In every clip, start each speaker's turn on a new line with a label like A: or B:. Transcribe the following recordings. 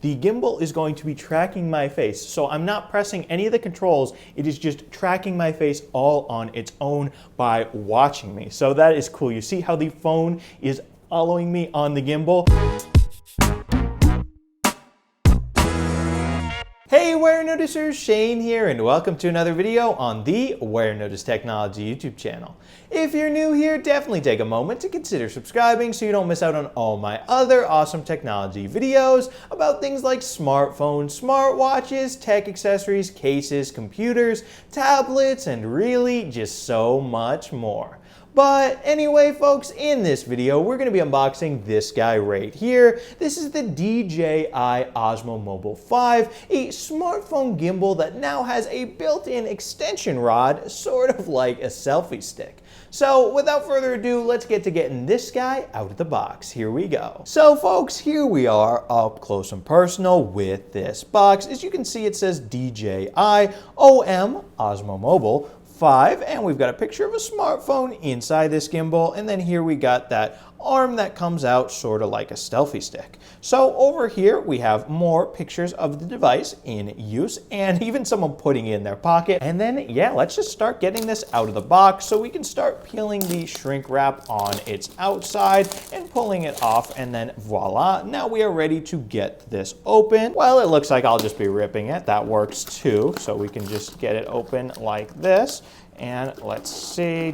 A: The gimbal is going to be tracking my face, so I'm not pressing any of the controls. It is just tracking my face all on its own by watching me. So that is cool. You see how the phone is following me on the gimbal? Hey Warenoticers, Shane here, and welcome to another video on the Warenotice Technology YouTube channel. If you're new here, definitely take a moment to consider subscribing so you don't miss out on all my other awesome technology videos about things like smartphones, smartwatches, tech accessories, cases, computers, tablets, and really just so much more. But anyway, folks, in this video, we're going to be unboxing this guy right here. This is the DJI Osmo Mobile 5, a smartphone gimbal that now has a built-in extension rod, sort of like a selfie stick. So without further ado, let's get to getting this guy out of the box. Here we go. So folks, here we are up close and personal with this box. As you can see, it says DJI Osmo Mobile 5, and we've got a picture of a smartphone inside this gimbal, and then here we got that arm that comes out sort of like a selfie stick. So over here we have more pictures of the device in use and even someone putting it in their pocket. And then yeah, let's just start getting this out of the box so we can start peeling the shrink wrap on its outside and pulling it off, and then voila, now we are ready to get this open. Well, it looks like I'll just be ripping it. That works too. So we can just get it open like this. And let's see,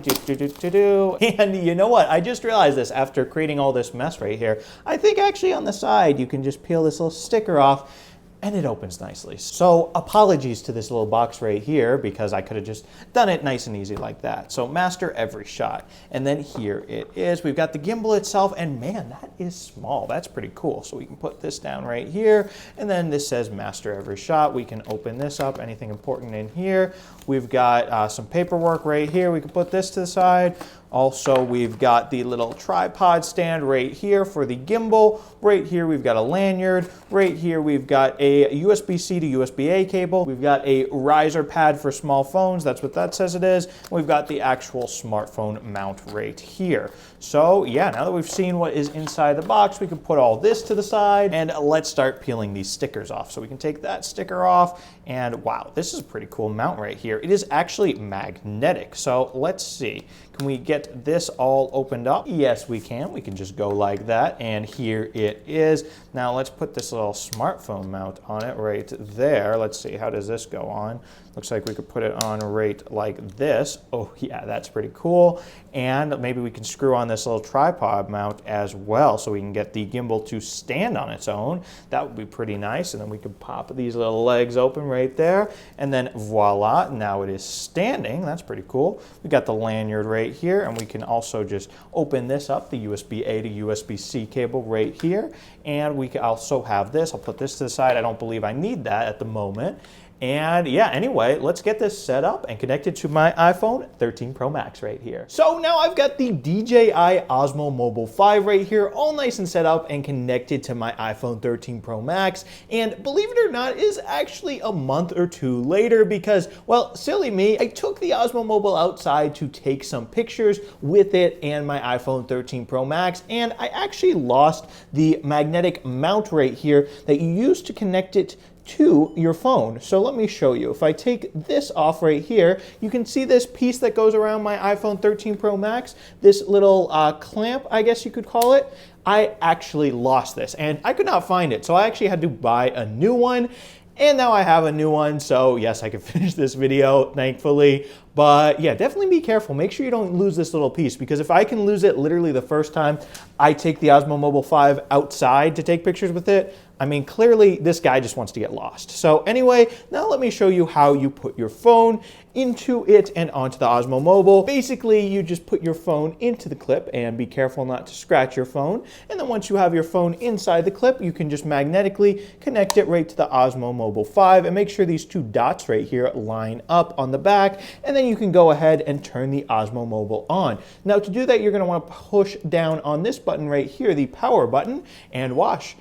A: And you know what? I just realized this after creating all this mess right here. I think actually on the side, you can just peel this little sticker off and it opens nicely. So apologies to this little box right here because I could have just done it nice and easy like that. So master every shot. And then here it is. We've got the gimbal itself, and man, that is small. That's pretty cool. So we can put this down right here. And then this says master every shot. We can open this up, anything important in here. We've got some paperwork right here. We can put this to the side. Also, we've got the little tripod stand right here for the gimbal. Right here, we've got a lanyard. Right here, we've got a USB-C to USB-A cable. We've got a riser pad for small phones. That's what that says it is. We've got the actual smartphone mount right here. So yeah, now that we've seen what is inside the box, we can put all this to the side and let's start peeling these stickers off. So we can take that sticker off, and wow, this is a pretty cool mount right here. It is actually magnetic. So let's see. Can we get this all opened up? Yes, we can. We can just go like that, and here it is. Now let's put this little smartphone mount on it right there. Let's see, how does this go on? Looks like we could put it on right like this. Oh yeah, that's pretty cool. And maybe we can screw on this little tripod mount as well so we can get the gimbal to stand on its own. That would be pretty nice. And then we could pop these little legs open right there. And then voila, now it is standing. That's pretty cool. We got the lanyard right here, and we can also just open this up, the USB-A to USB-C cable right here. And we can also have this. I'll put this to the side. I don't believe I need that at the moment. And yeah, anyway, let's get this set up and connected to my iPhone 13 Pro Max right here. So now I've got the DJI Osmo Mobile 5 right here, all nice and set up and connected to my iPhone 13 Pro Max. And believe it or not, it is actually a month or two later because, well, silly me, I took the Osmo Mobile outside to take some pictures with it and my iPhone 13 Pro Max, and I actually lost the magnetic mount right here that you use to connect it to your phone. So let me show you. If I take this off right here, you can see this piece that goes around my iPhone 13 Pro Max, this little clamp, I guess you could call it. I actually lost this and I could not find it. So I actually had to buy a new one. And now I have a new one, so yes, I can finish this video, thankfully. But yeah, definitely be careful. Make sure you don't lose this little piece, because if I can lose it literally the first time I take the Osmo Mobile 5 outside to take pictures with it, I mean, clearly this guy just wants to get lost. So anyway, now let me show you how you put your phone into it and onto the Osmo Mobile. Basically, you just put your phone into the clip and be careful not to scratch your phone. And then once you have your phone inside the clip, you can just magnetically connect it right to the Osmo Mobile 5 and make sure these two dots right here line up on the back. And then you can go ahead and turn the Osmo Mobile on. Now to do that, you're gonna wanna push down on this button right here, the power button, and watch.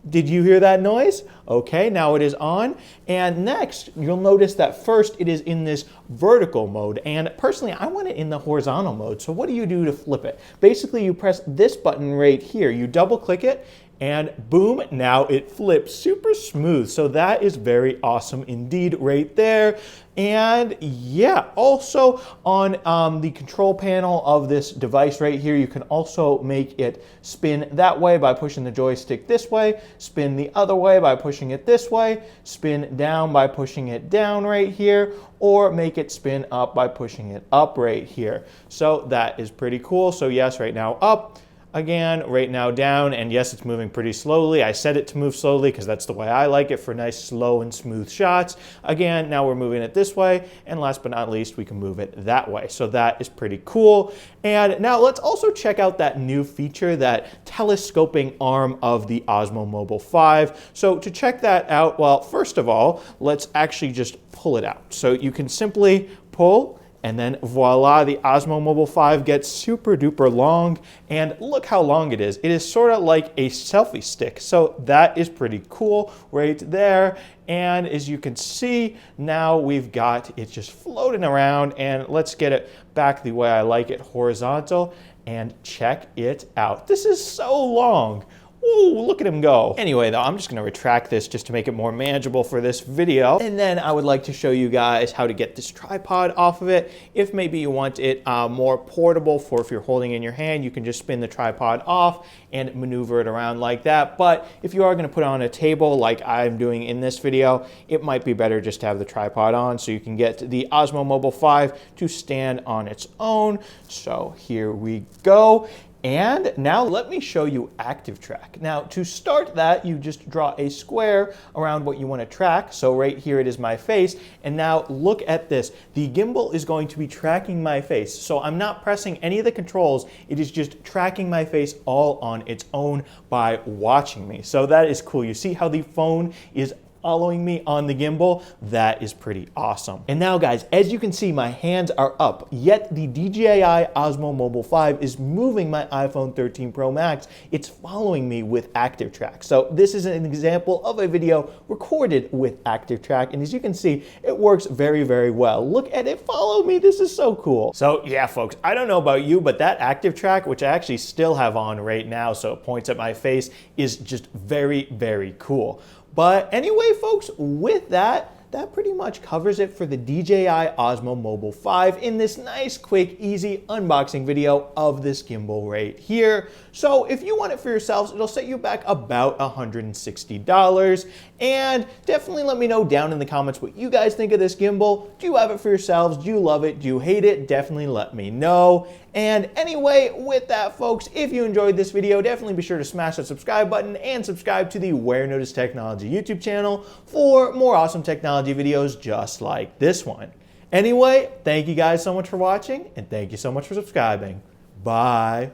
A: Did you hear that noise? Okay, now it is on. And next, you'll notice that first it is in this vertical mode. And personally, I want it in the horizontal mode. So what do you do to flip it? Basically, you press this button right here. You double click it and boom, now it flips super smooth. So that is very awesome indeed right there. And yeah, also on the control panel of this device right here, you can also make it spin that way by pushing the joystick this way, spin the other way by pushing it this way, spin down by pushing it down right here, or make it spin up by pushing it up right here. So that is pretty cool. So yes, right now up. Again, right now down, and yes, it's moving pretty slowly. I set it to move slowly because that's the way I like it for nice, slow, and smooth shots. Again, now we're moving it this way, and last but not least, we can move it that way. So that is pretty cool. And now let's also check out that new feature, that telescoping arm of the Osmo Mobile 5. So to check that out, well, first of all, let's actually just pull it out. So you can simply pull, and then voila, the Osmo Mobile 5 gets super duper long, and look how long it is. It is sort of like a selfie stick, so that is pretty cool right there. And as you can see, now we've got it just floating around, and let's get it back the way I like it, horizontal, and check it out. This is so long. Ooh, look at him go. Anyway, though, I'm just going to retract this just to make it more manageable for this video. And then I would like to show you guys how to get this tripod off of it. If maybe you want it more portable for if you're holding it in your hand, you can just spin the tripod off and maneuver it around like that. But if you are going to put it on a table like I'm doing in this video, it might be better just to have the tripod on so you can get the Osmo Mobile 5 to stand on its own. So here we go. And now let me show you Active Track. Now to start that, you just draw a square around what you want to track. So right here it is my face. And now look at this. The gimbal is going to be tracking my face. So I'm not pressing any of the controls. It is just tracking my face all on its own by watching me. So that is cool. You see how the phone is following me on the gimbal? That is pretty awesome. And now guys, as you can see, my hands are up, yet the DJI Osmo Mobile 5 is moving my iPhone 13 Pro Max. It's following me with Active Track. So this is an example of a video recorded with Active Track, and as you can see, it works very, very well. Look at it follow me. This is so cool. So yeah, folks, I don't know about you, but that Active Track, which I actually still have on right now, so it points at my face, is just very, very cool. But anyway, folks, with that pretty much covers it for the DJI Osmo Mobile 5 in this nice, quick, easy unboxing video of this gimbal right here. So if you want it for yourselves, it'll set you back about $160. And definitely let me know down in the comments what you guys think of this gimbal. Do you have it for yourselves? Do you love it? Do you hate it? Definitely let me know. And anyway, with that, folks, if you enjoyed this video, definitely be sure to smash that subscribe button and subscribe to the Warenotice Technology YouTube channel for more awesome technology videos just like this one. Anyway, thank you guys so much for watching, and thank you so much for subscribing. Bye.